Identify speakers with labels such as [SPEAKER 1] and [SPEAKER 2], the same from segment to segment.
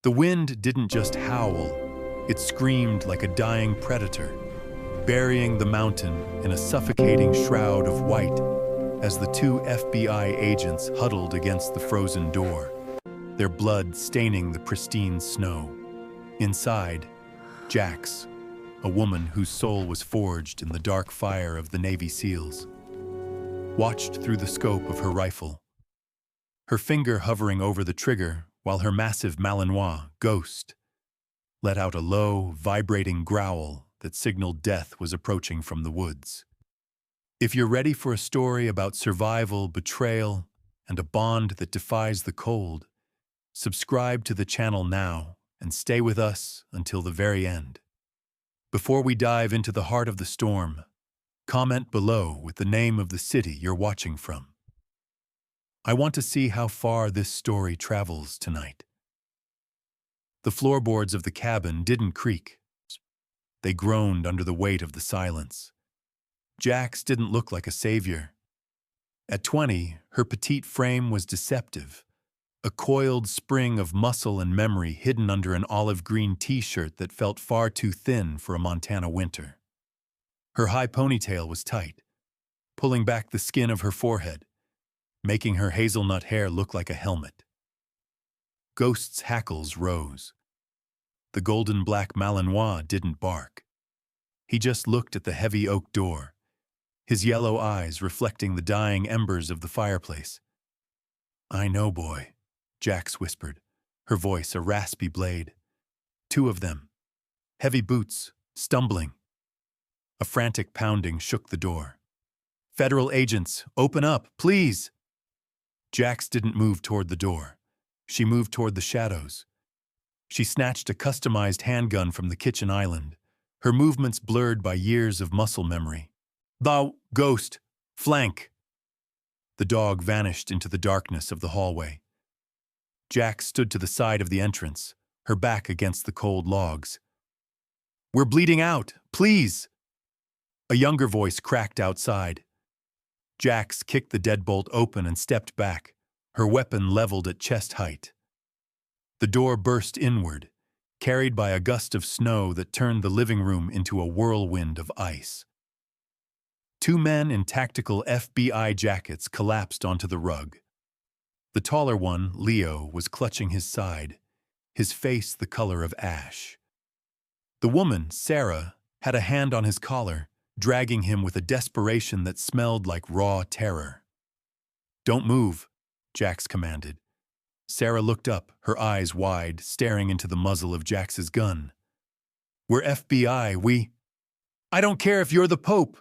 [SPEAKER 1] The wind didn't just howl, it screamed like a dying predator, burying the mountain in a suffocating shroud of white as the two FBI agents huddled against the frozen door, their blood staining the pristine snow. Inside, Jax, a woman whose soul was forged in the dark fire of the Navy SEALs, watched through the scope of her rifle, her finger hovering over the trigger while her massive Malinois, Ghost, let out a low, vibrating growl that signaled death was approaching from the woods. If you're ready for a story about survival, betrayal, and a bond that defies the cold, subscribe to the channel now and stay with us until the very end. Before we dive into the heart of the storm, comment below with the name of the city you're watching from. I want to see how far this story travels tonight. The floorboards of the cabin didn't creak. They groaned under the weight of the silence. Jax didn't look like a savior. At 20, her petite frame was deceptive, a coiled spring of muscle and memory hidden under an olive-green t-shirt that felt far too thin for a Montana winter. Her high ponytail was tight, pulling back the skin of her forehead, making her hazelnut hair look like a helmet. Ghost's hackles rose. The golden-black Malinois didn't bark. He just looked at the heavy oak door, his yellow eyes reflecting the dying embers of the fireplace. "I know, boy," Jax whispered, her voice a raspy blade. Two of them. Heavy boots, stumbling. A frantic pounding shook the door. "Federal agents, open up, please!" Jax didn't move toward the door. She moved toward the shadows. She snatched a customized handgun from the kitchen island, her movements blurred by years of muscle memory. "Thou, Ghost, flank!" The dog vanished into the darkness of the hallway. Jax stood to the side of the entrance, her back against the cold logs. "We're bleeding out, please!" A younger voice cracked outside. Jax kicked the deadbolt open and stepped back, her weapon leveled at chest height. The door burst inward, carried by a gust of snow that turned the living room into a whirlwind of ice. Two men in tactical FBI jackets collapsed onto the rug. The taller one, Leo, was clutching his side, his face the color of ash. The woman, Sarah, had a hand on his collar, dragging him with a desperation that smelled like raw terror. "Don't move," Jax commanded. Sarah looked up, her eyes wide, staring into the muzzle of Jax's gun. "We're FBI, "I don't care if you're the Pope,"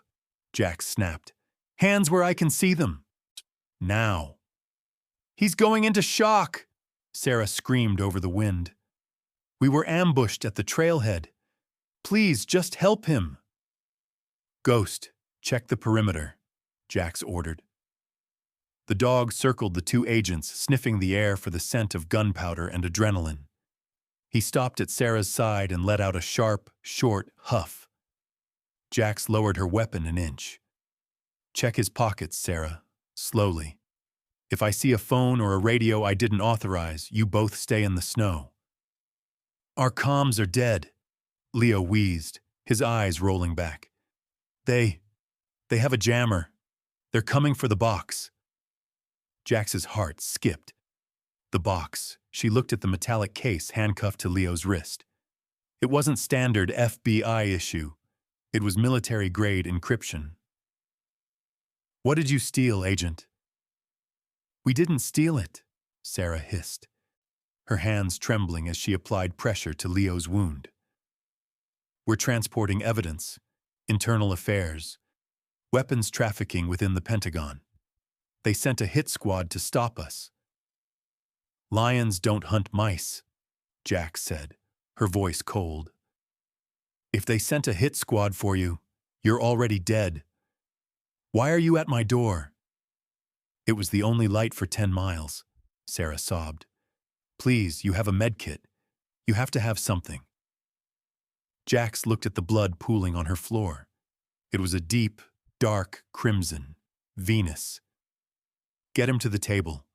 [SPEAKER 1] Jax snapped. "Hands where I can see them. Now." "He's going into shock," Sarah screamed over the wind. "We were ambushed at the trailhead. Please, just help him." "Ghost, check the perimeter," Jax ordered. The dog circled the two agents, sniffing the air for the scent of gunpowder and adrenaline. He stopped at Sarah's side and let out a sharp, short huff. Jax lowered her weapon an inch. "Check his pockets, Sarah, slowly. If I see a phone or a radio I didn't authorize, you both stay in the snow." "Our comms are dead," Leo wheezed, his eyes rolling back. They have a jammer. They're coming for the box." Jax's heart skipped. The box. She looked at the metallic case handcuffed to Leo's wrist. It wasn't standard FBI issue. It was military-grade encryption. "What did you steal, Agent?" "We didn't steal it," Sarah hissed, her hands trembling as she applied pressure to Leo's wound. "We're transporting evidence, internal affairs, weapons trafficking within the Pentagon. They sent a hit squad to stop us." "Lions don't hunt mice," Jax said, her voice cold. "If they sent a hit squad for you, you're already dead. Why are you at my door?" "It was the only light for 10 miles, Sarah sobbed. "Please, you have a med kit. You have to have something." Jax looked at the blood pooling on her floor. It was a deep, dark crimson. Venus. "Get him to the table.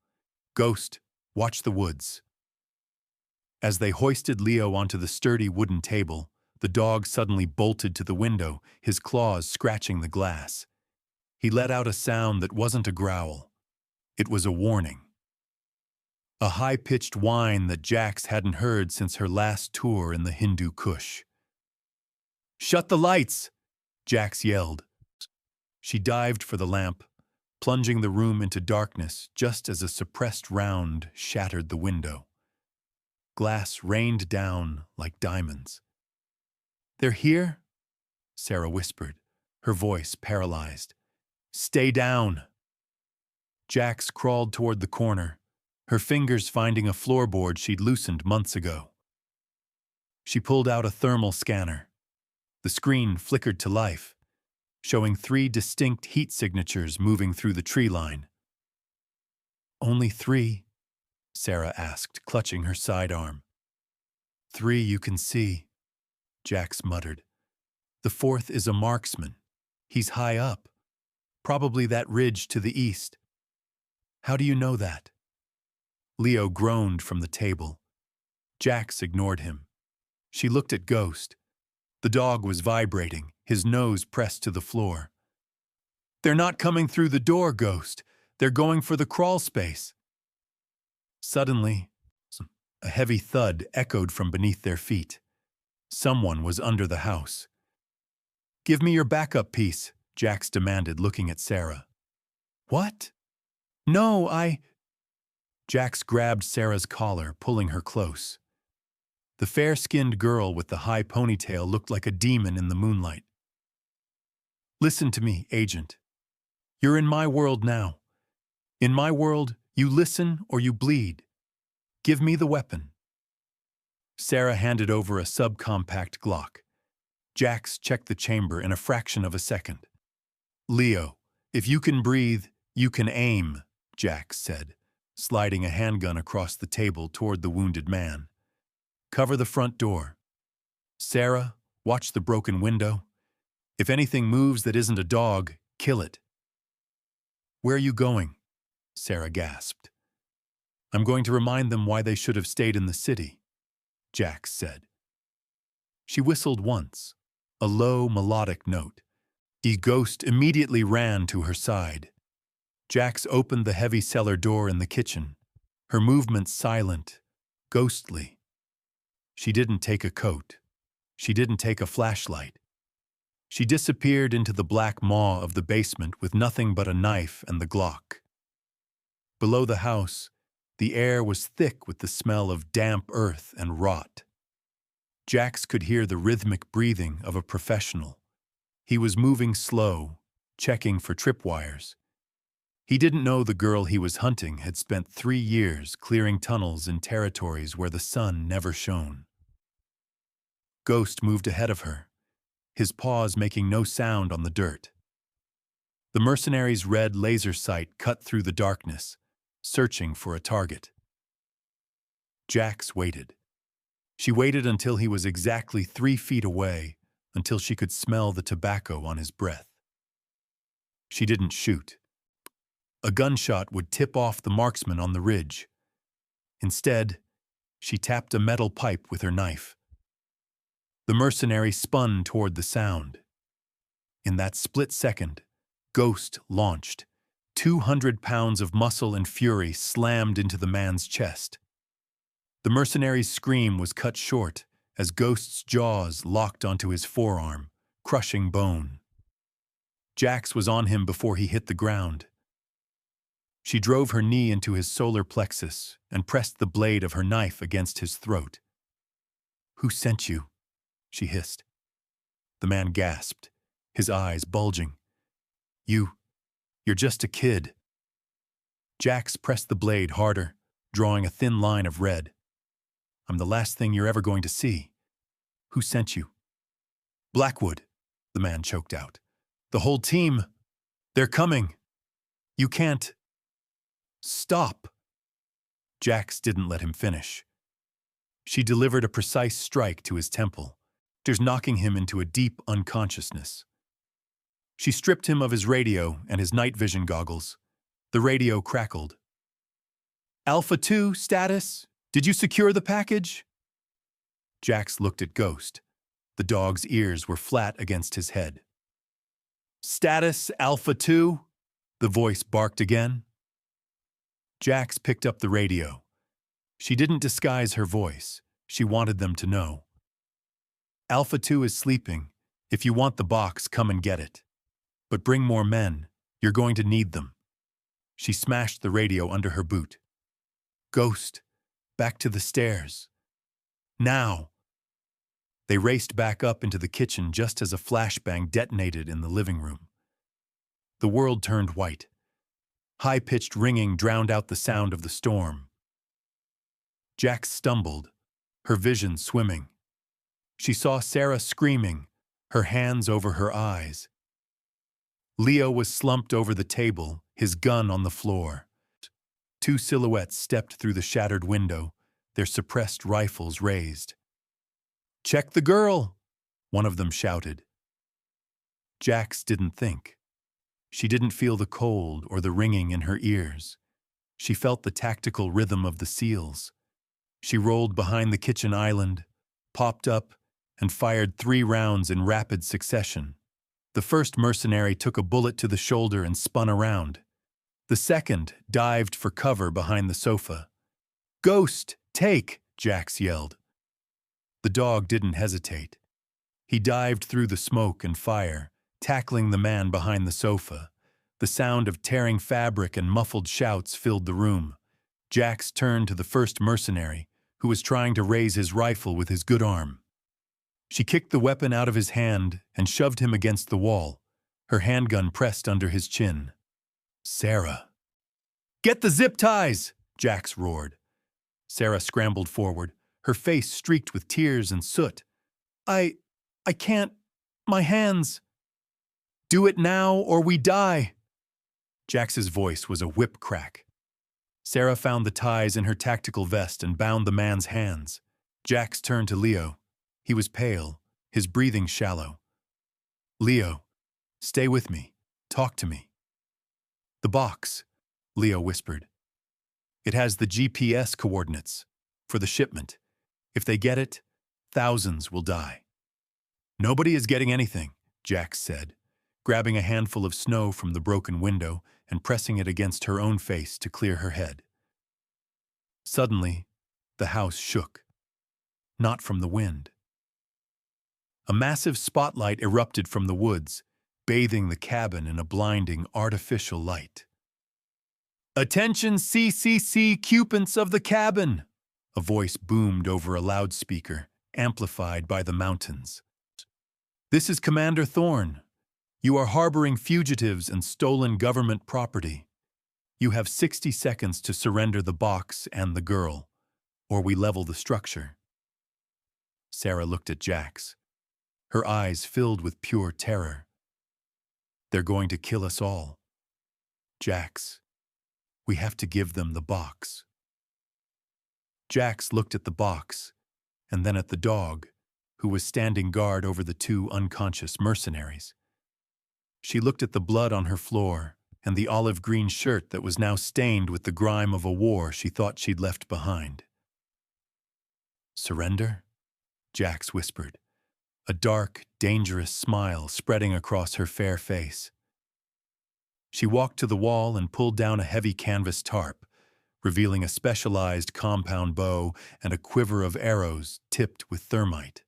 [SPEAKER 1] Ghost, watch the woods." As they hoisted Leo onto the sturdy wooden table, the dog suddenly bolted to the window, his claws scratching the glass. He let out a sound that wasn't a growl. It was a warning. A high-pitched whine that Jax hadn't heard since her last tour in the Hindu Kush. "Shut the lights!" Jax yelled. She dived for the lamp, plunging the room into darkness just as a suppressed round shattered the window. Glass rained down like diamonds. "They're here?" Sarah whispered, her voice paralyzed. "Stay down." Jax crawled toward the corner, her fingers finding a floorboard she'd loosened months ago. She pulled out a thermal scanner. The screen flickered to life, showing 3 distinct heat signatures moving through the tree line. "Only 3?" Sarah asked, clutching her sidearm. "3 you can see," Jax muttered. "The 4th is a marksman. He's high up, probably that ridge to the east." "How do you know that?" Leo groaned from the table. Jax ignored him. She looked at Ghost. The dog was vibrating, his nose pressed to the floor. "They're not coming through the door, Ghost. They're going for the crawl space." Suddenly, a heavy thud echoed from beneath their feet. Someone was under the house. "Give me your backup piece," Jax demanded, looking at Sarah. "What?" "No, Jax grabbed Sarah's collar, pulling her close. The fair-skinned girl with the high ponytail looked like a demon in the moonlight. "Listen to me, Agent. You're in my world now. In my world, you listen or you bleed. Give me the weapon." Sarah handed over a subcompact Glock. Jax checked the chamber in a fraction of a second. "Leo, if you can breathe, you can aim," Jax said, sliding a handgun across the table toward the wounded man. "Cover the front door. Sarah, watch the broken window. If anything moves that isn't a dog, kill it." "Where are you going?" Sarah gasped. "I'm going to remind them why they should have stayed in the city," Jax said. She whistled once, a low, melodic note. The Ghost immediately ran to her side. Jax opened the heavy cellar door in the kitchen, her movements silent, ghostly. She didn't take a coat. She didn't take a flashlight. She disappeared into the black maw of the basement with nothing but a knife and the Glock. Below the house, the air was thick with the smell of damp earth and rot. Jax could hear the rhythmic breathing of a professional. He was moving slow, checking for tripwires. He didn't know the girl he was hunting had spent 3 years clearing tunnels in territories where the sun never shone. Ghost moved ahead of her, his paws making no sound on the dirt. The mercenary's red laser sight cut through the darkness, searching for a target. Jax waited. She waited until he was exactly 3 feet away, until she could smell the tobacco on his breath. She didn't shoot. A gunshot would tip off the marksman on the ridge. Instead, she tapped a metal pipe with her knife. The mercenary spun toward the sound. In that split second, Ghost launched. 200 pounds of muscle and fury slammed into the man's chest. The mercenary's scream was cut short as Ghost's jaws locked onto his forearm, crushing bone. Jax was on him before he hit the ground. She drove her knee into his solar plexus and pressed the blade of her knife against his throat. "Who sent you?" she hissed. The man gasped, his eyes bulging. You're just a kid." Jax pressed the blade harder, drawing a thin line of red. "I'm the last thing you're ever going to see. Who sent you?" "Blackwood," the man choked out. "The whole team. They're coming. You can't." "Stop." Jax didn't let him finish. She delivered a precise strike to his temple, just knocking him into a deep unconsciousness. She stripped him of his radio and his night vision goggles. The radio crackled. "Alpha 2, status? Did you secure the package?" Jax looked at Ghost. The dog's ears were flat against his head. "Status Alpha 2?" the voice barked again. Jax picked up the radio. She didn't disguise her voice. She wanted them to know. "Alpha 2 is sleeping. If you want the box, come and get it. But bring more men. You're going to need them." She smashed the radio under her boot. "Ghost, back to the stairs. Now!" They raced back up into the kitchen just as a flashbang detonated in the living room. The world turned white. High-pitched ringing drowned out the sound of the storm. Jax stumbled, her vision swimming. She saw Sarah screaming, her hands over her eyes. Leo was slumped over the table, his gun on the floor. Two silhouettes stepped through the shattered window, their suppressed rifles raised. "Check the girl!" one of them shouted. Jax didn't think. She didn't feel the cold or the ringing in her ears. She felt the tactical rhythm of the SEALs. She rolled behind the kitchen island, popped up, and fired 3 rounds in rapid succession. The first mercenary took a bullet to the shoulder and spun around. The second dived for cover behind the sofa. "Ghost, take!" Jax yelled. The dog didn't hesitate. He dived through the smoke and fire, tackling the man behind the sofa. The sound of tearing fabric and muffled shouts filled the room. Jax turned to the first mercenary, who was trying to raise his rifle with his good arm. She kicked the weapon out of his hand and shoved him against the wall, her handgun pressed under his chin. "Sarah." "Get the zip ties!" Jax roared. Sarah scrambled forward, her face streaked with tears and soot. I can't. My hands." "Do it now or we die." Jax's voice was a whip crack. Sarah found the ties in her tactical vest and bound the man's hands. Jax turned to Leo. He was pale, his breathing shallow. "Leo, stay with me. Talk to me." "The box," Leo whispered. "It has the GPS coordinates for the shipment. If they get it, thousands will die." "Nobody is getting anything," Jax said, grabbing a handful of snow from the broken window and pressing it against her own face to clear her head. Suddenly, the house shook. Not from the wind. A massive spotlight erupted from the woods, bathing the cabin in a blinding artificial light. "Attention CCC occupants of the cabin!" A voice boomed over a loudspeaker, amplified by the mountains. "This is Commander Thorne. You are harboring fugitives and stolen government property. You have 60 seconds to surrender the box and the girl, or we level the structure." Sarah looked at Jax. Her eyes filled with pure terror. "They're going to kill us all. Jax, we have to give them the box." Jax looked at the box, and then at the dog, who was standing guard over the 2 unconscious mercenaries. She looked at the blood on her floor and the olive-green shirt that was now stained with the grime of a war she thought she'd left behind. "Surrender?" Jax whispered, a dark, dangerous smile spreading across her fair face. She walked to the wall and pulled down a heavy canvas tarp, revealing a specialized compound bow and a quiver of arrows tipped with thermite.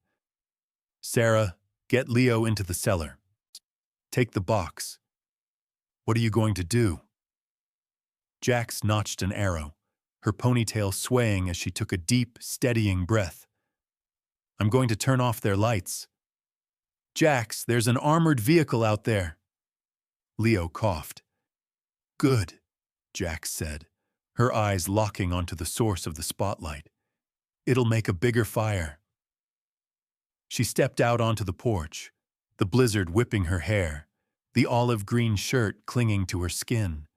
[SPEAKER 1] "Sarah, get Leo into the cellar. Take the box. What are you going to do?" Jax notched an arrow, her ponytail swaying as she took a deep, steadying breath. "I'm going to turn off their lights." "Jax, there's an armored vehicle out there." Leo coughed. "Good," Jax said, her eyes locking onto the source of the spotlight. "It'll make a bigger fire." She stepped out onto the porch, the blizzard whipping her hair, the olive-green shirt clinging to her skin.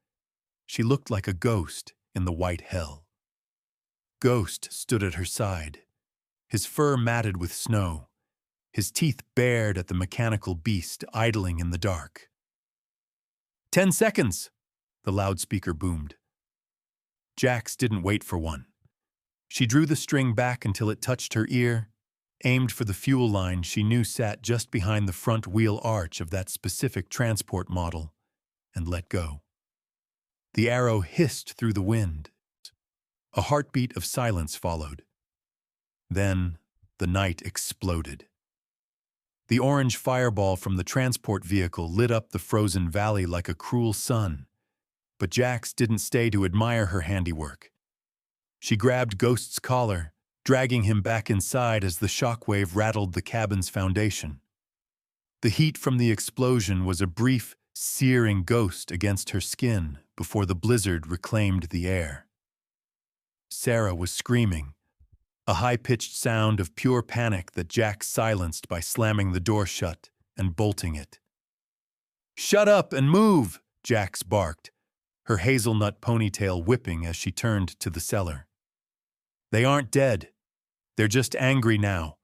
[SPEAKER 1] She looked like a ghost in the white hell. Ghost stood at her side, his fur matted with snow, his teeth bared at the mechanical beast idling in the dark. 10 seconds, the loudspeaker boomed. Jax didn't wait for one. She drew the string back until it touched her ear, aimed for the fuel line she knew sat just behind the front wheel arch of that specific transport model, and let go. The arrow hissed through the wind. A heartbeat of silence followed. Then the night exploded. The orange fireball from the transport vehicle lit up the frozen valley like a cruel sun, but Jax didn't stay to admire her handiwork. She grabbed Ghost's collar, dragging him back inside as the shockwave rattled the cabin's foundation. The heat from the explosion was a brief, searing ghost against her skin before the blizzard reclaimed the air. Sarah was screaming, a high-pitched sound of pure panic that Jax silenced by slamming the door shut and bolting it. "Shut up and move!" Jax barked, her hazelnut ponytail whipping as she turned to the cellar. "They aren't dead. They're just angry now.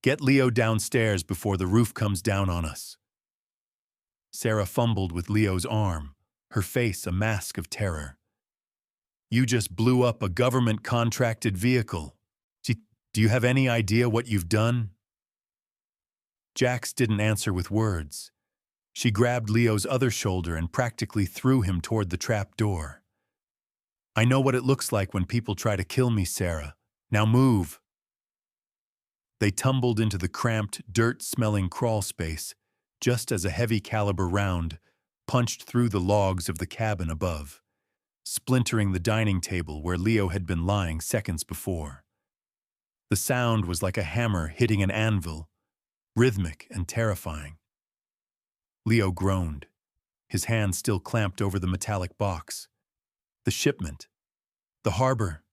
[SPEAKER 1] Get Leo downstairs before the roof comes down on us." Sarah fumbled with Leo's arm, her face a mask of terror. "You just blew up a government-contracted vehicle. Do you have any idea what you've done?" Jax didn't answer with words. She grabbed Leo's other shoulder and practically threw him toward the trap door. "I know what it looks like when people try to kill me, Sarah. Now move." They tumbled into the cramped, dirt-smelling crawl space just as a heavy-caliber round punched through the logs of the cabin above, splintering the dining table where Leo had been lying seconds before. The sound was like a hammer hitting an anvil, rhythmic and terrifying. Leo groaned, his hand still clamped over the metallic box. "The shipment. The harbor.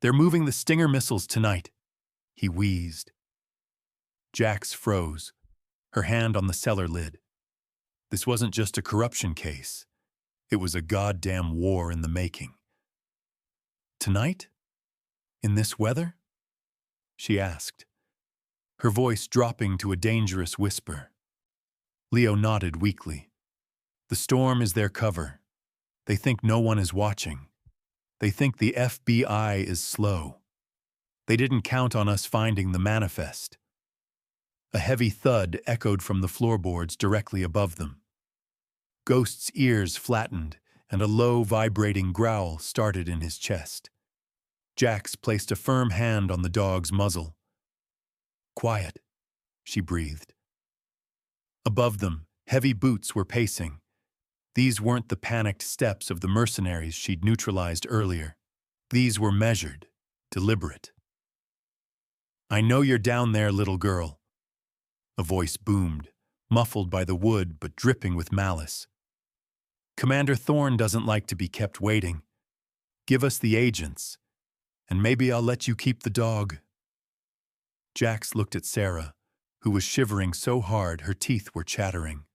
[SPEAKER 1] They're moving the Stinger missiles tonight," he wheezed. Jax froze, her hand on the cellar lid. This wasn't just a corruption case. It was a goddamn war in the making. "Tonight? In this weather?" she asked, her voice dropping to a dangerous whisper. Leo nodded weakly. "The storm is their cover. They think no one is watching. They think the FBI is slow. They didn't count on us finding the manifest." A heavy thud echoed from the floorboards directly above them. Ghost's ears flattened, and a low, vibrating growl started in his chest. Jax placed a firm hand on the dog's muzzle. "Quiet," she breathed. Above them, heavy boots were pacing. These weren't the panicked steps of the mercenaries she'd neutralized earlier. These were measured, deliberate. "I know you're down there, little girl." A voice boomed, muffled by the wood but dripping with malice. "Commander Thorne doesn't like to be kept waiting. Give us the agents, and maybe I'll let you keep the dog." Jax looked at Sarah, who was shivering so hard her teeth were chattering.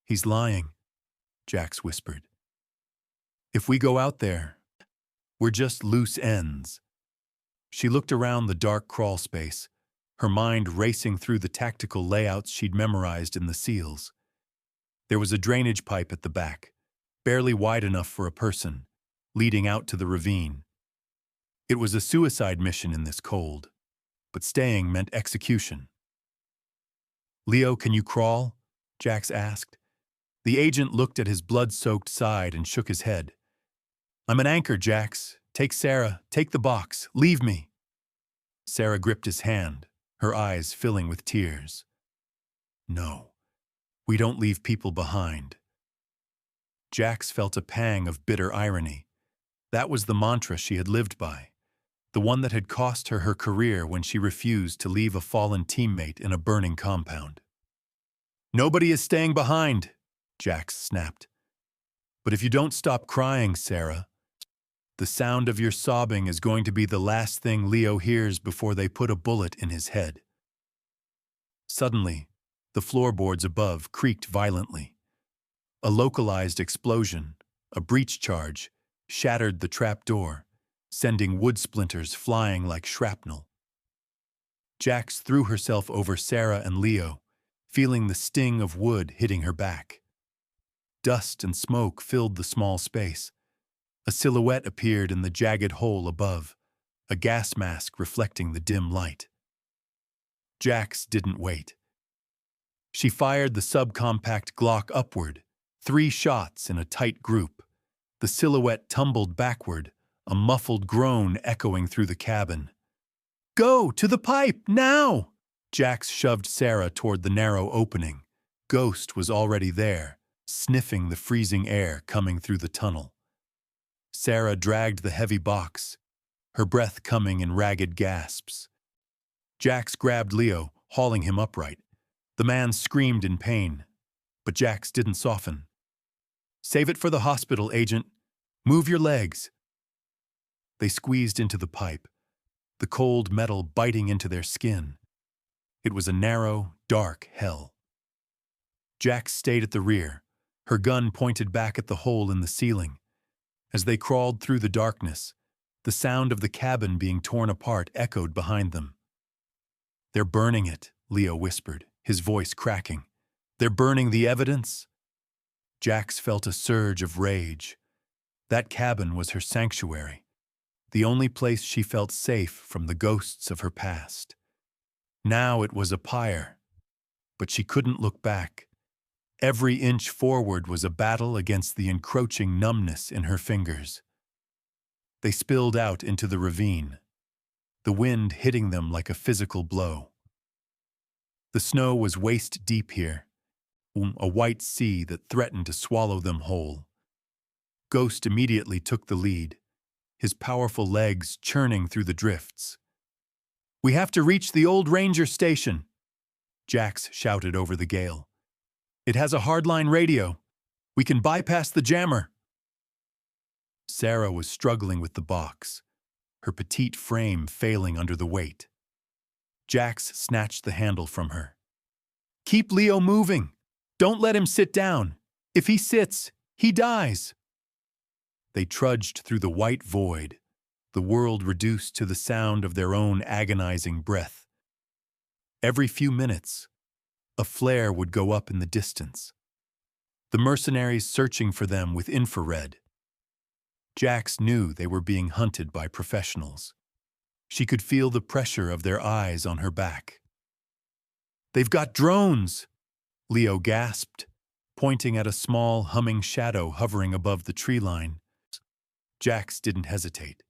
[SPEAKER 1] "He's lying," Jax whispered. "If we go out there, we're just loose ends." She looked around the dark crawl space, her mind racing through the tactical layouts she'd memorized in the SEALs. There was a drainage pipe at the back, barely wide enough for a person, leading out to the ravine. It was a suicide mission in this cold, but staying meant execution. "Leo, can you crawl?" Jax asked. The agent looked at his blood-soaked side and shook his head. "I'm an anchor, Jax. Take Sarah, take the box, leave me." Sarah gripped his hand, her eyes filling with tears. "No, we don't leave people behind." Jax felt a pang of bitter irony. That was the mantra she had lived by, the one that had cost her her career when she refused to leave a fallen teammate in a burning compound. "Nobody is staying behind," Jax snapped. "But if you don't stop crying, Sarah, the sound of your sobbing is going to be the last thing Leo hears before they put a bullet in his head." Suddenly, the floorboards above creaked violently. A localized explosion, a breach charge, shattered the trap door, sending wood splinters flying like shrapnel. Jax threw herself over Sarah and Leo, feeling the sting of wood hitting her back. Dust and smoke filled the small space. A silhouette appeared in the jagged hole above, a gas mask reflecting the dim light. Jax didn't wait. She fired the subcompact Glock upward, 3 shots in a tight group. The silhouette tumbled backward, a muffled groan echoing through the cabin. "Go to the pipe, now!" Jax shoved Sarah toward the narrow opening. Ghost was already there, sniffing the freezing air coming through the tunnel. Sarah dragged the heavy box, her breath coming in ragged gasps. Jax grabbed Leo, hauling him upright. The man screamed in pain, but Jax didn't soften. "Save it for the hospital, Agent. Move your legs." They squeezed into the pipe, the cold metal biting into their skin. It was a narrow, dark hell. Jax stayed at the rear, her gun pointed back at the hole in the ceiling. As they crawled through the darkness, the sound of the cabin being torn apart echoed behind them. "They're burning it," Leo whispered, his voice cracking. "They're burning the evidence." Jax felt a surge of rage. That cabin was her sanctuary, the only place she felt safe from the ghosts of her past. Now it was a pyre, but she couldn't look back. Every inch forward was a battle against the encroaching numbness in her fingers. They spilled out into the ravine, the wind hitting them like a physical blow. The snow was waist-deep here, a white sea that threatened to swallow them whole. Ghost immediately took the lead, his powerful legs churning through the drifts. "We have to reach the old ranger station," Jax shouted over the gale. "It has a hardline radio. We can bypass the jammer." Sarah was struggling with the box, her petite frame failing under the weight. Jax snatched the handle from her. "Keep Leo moving. Don't let him sit down. If he sits, he dies." They trudged through the white void, the world reduced to the sound of their own agonizing breath. Every few minutes, a flare would go up in the distance, the mercenaries searching for them with infrared. Jax knew they were being hunted by professionals. She could feel the pressure of their eyes on her back. "They've got drones!" Leo gasped, pointing at a small, humming shadow hovering above the tree line. Jax didn't hesitate.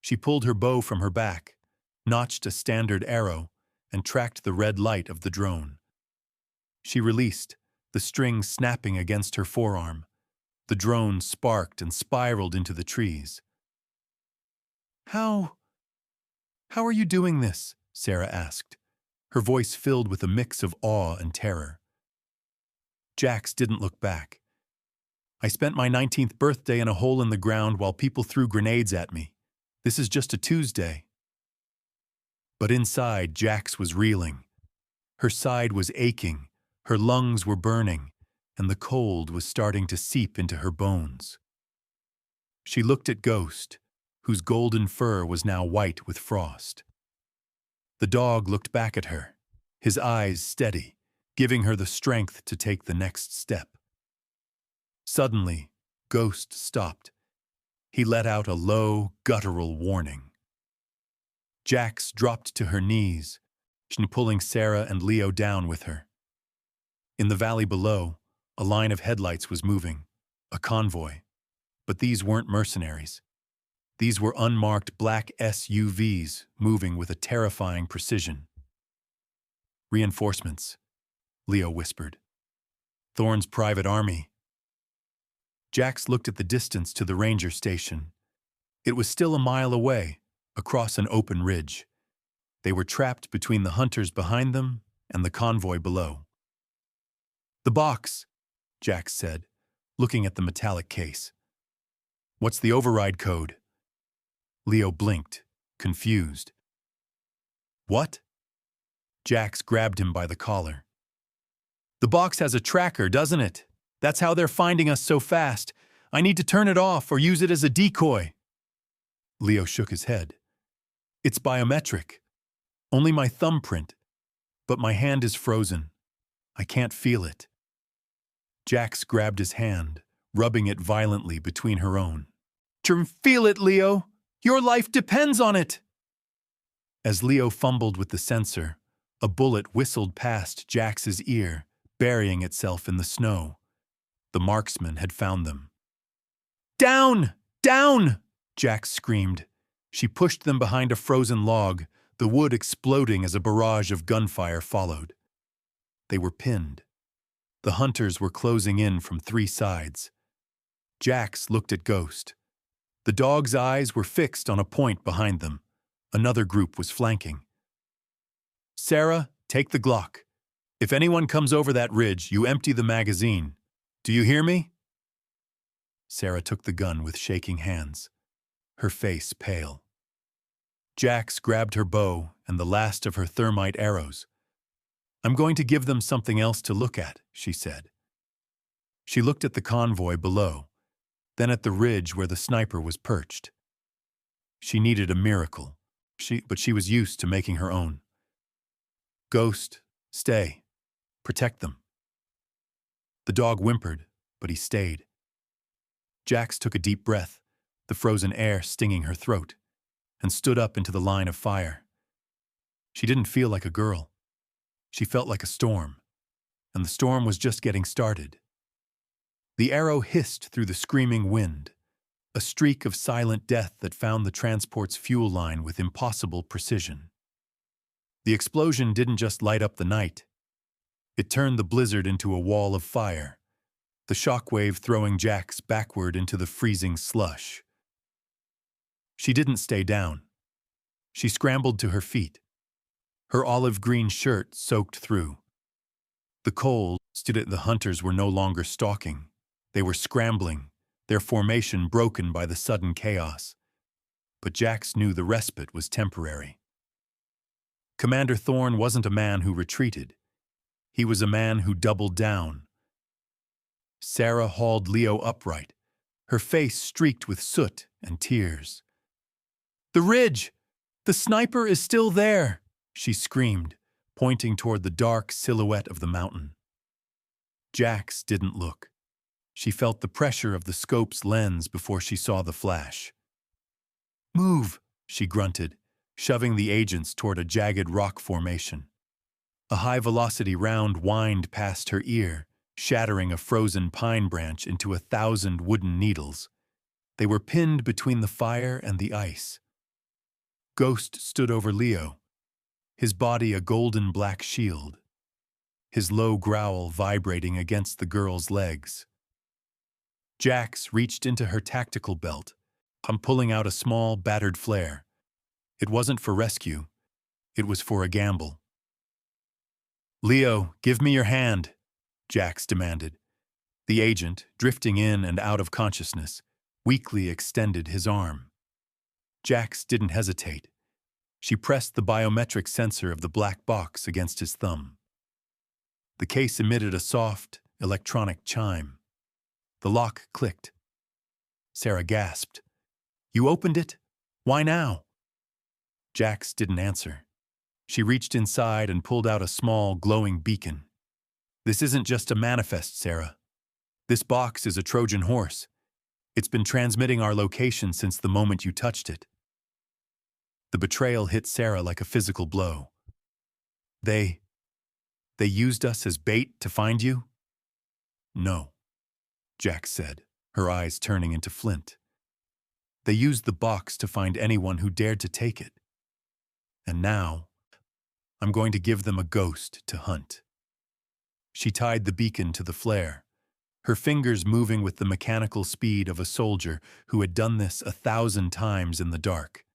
[SPEAKER 1] She pulled her bow from her back, notched a standard arrow, and tracked the red light of the drone. She released, the string snapping against her forearm. The drone sparked and spiraled into the trees. How are you doing this?" Sarah asked, her voice filled with a mix of awe and terror. Jax didn't look back. "I spent my 19th birthday in a hole in the ground while people threw grenades at me. This is just a Tuesday." But inside, Jax was reeling. Her side was aching, her lungs were burning, and the cold was starting to seep into her bones. She looked at Ghost, whose golden fur was now white with frost. The dog looked back at her, his eyes steady, giving her the strength to take the next step. Suddenly, Ghost stopped. He let out a low, guttural warning. Jax dropped to her knees, pulling Sarah and Leo down with her. In the valley below, a line of headlights was moving, a convoy. But these weren't mercenaries. These were unmarked black SUVs moving with a terrifying precision. "Reinforcements," Leo whispered. "Thorne's private army." Jax looked at the distance to the ranger station. It was still a mile away, across an open ridge. They were trapped between the hunters behind them and the convoy below. "The box," Jax said, looking at the metallic case. "What's the override code?" Leo blinked, confused. "What?" Jax grabbed him by the collar. "The box has a tracker, doesn't it? That's how they're finding us so fast. I need to turn it off or use it as a decoy." Leo shook his head. "It's biometric. Only my thumbprint. But my hand is frozen. I can't feel it." Jax grabbed his hand, rubbing it violently between her own. "Feel it, Leo! Your life depends on it!" As Leo fumbled with the sensor, A bullet whistled past Jax's ear, burying itself in the snow. The marksman had found them. "Down! Down!" Jax screamed. She pushed them behind a frozen log, the wood exploding as a barrage of gunfire followed. They were pinned. The hunters were closing in from 3 sides. Jax looked at Ghost. The dog's eyes were fixed on a point behind them. Another group was flanking. "Sarah, take the Glock. If anyone comes over that ridge, you empty the magazine. Do you hear me?" Sarah took the gun with shaking hands, her face pale. Jax grabbed her bow and the last of her thermite arrows. "I'm going to give them something else to look at," she said. She looked at the convoy below, then at the ridge where the sniper was perched. She needed a miracle, but she was used to making her own. "Ghost, stay. Protect them." The dog whimpered, but he stayed. Jax took a deep breath, the frozen air stinging her throat, and stood up into the line of fire. She didn't feel like a girl. She felt like a storm, and the storm was just getting started. The arrow hissed through the screaming wind, a streak of silent death that found the transport's fuel line with impossible precision. The explosion didn't just light up the night. It turned the blizzard into a wall of fire, the shockwave throwing Jax backward into the freezing slush. She didn't stay down. She scrambled to her feet, her olive-green shirt soaked through. The cold stood at the hunters were no longer stalking. They were scrambling, their formation broken by the sudden chaos. But Jax knew the respite was temporary. Commander Thorne wasn't a man who retreated. He was a man who doubled down. Sarah hauled Leo upright, her face streaked with soot and tears. "The ridge! The sniper is still there!" she screamed, pointing toward the dark silhouette of the mountain. Jax didn't look. She felt the pressure of the scope's lens before she saw the flash. "Move," she grunted, shoving the agents toward a jagged rock formation. A high-velocity round whined past her ear, shattering a frozen pine branch into 1,000 wooden needles. They were pinned between the fire and the ice. Ghost stood over Leo, his body a golden black shield, his low growl vibrating against the girl's legs. Jax reached into her tactical belt, pulling out a small, battered flare. It wasn't for rescue. It was for a gamble. "Leo, give me your hand," Jax demanded. The agent, drifting in and out of consciousness, weakly extended his arm. Jax didn't hesitate. She pressed the biometric sensor of the black box against his thumb. The case emitted a soft, electronic chime. The lock clicked. Sarah gasped. "You opened it? Why now?" Jax didn't answer. She reached inside and pulled out a small, glowing beacon. "This isn't just a manifest, Sarah. This box is a Trojan horse. It's been transmitting our location since the moment you touched it." The betrayal hit Sarah like a physical blow. They used us as bait to find you?" "No," Jax said, her eyes turning into flint. "They used the box to find anyone who dared to take it. And now, I'm going to give them a ghost to hunt." She tied the beacon to the flare, her fingers moving with the mechanical speed of a soldier who had done this 1,000 times in the dark.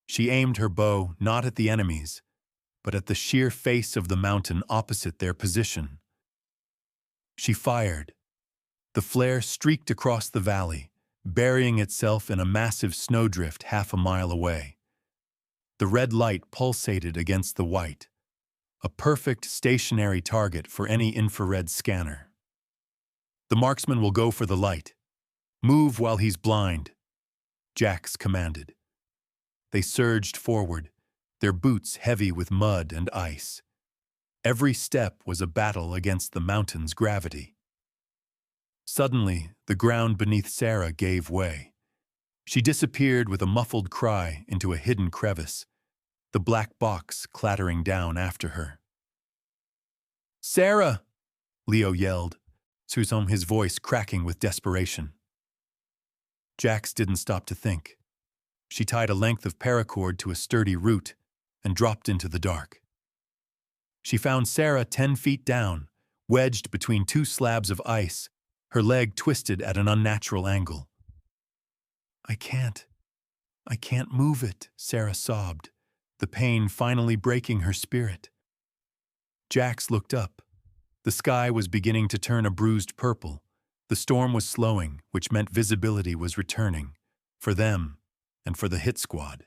[SPEAKER 1] She aimed her bow not at the enemies, but at the sheer face of the mountain opposite their position. She fired. The flare streaked across the valley, burying itself in a massive snowdrift 1/2 mile away. The red light pulsated against the white, a perfect stationary target for any infrared scanner. "The marksman will go for the light. Move while he's blind," Jax commanded. They surged forward, their boots heavy with mud and ice. Every step was a battle against the mountain's gravity. Suddenly, the ground beneath Sarah gave way. She disappeared with a muffled cry into a hidden crevice. the black box clattering down after her. "Sarah!" Leo yelled, his voice cracking with desperation. Jax didn't stop to think. She tied a length of paracord to a sturdy root and dropped into the dark. She found Sarah 10 feet down, wedged between two slabs of ice, her leg twisted at an unnatural angle. I can't move it," Sarah sobbed, the pain finally breaking her spirit. Jax looked up. The sky was beginning to turn a bruised purple. The storm was slowing, which meant visibility was returning, for them and for the hit squad.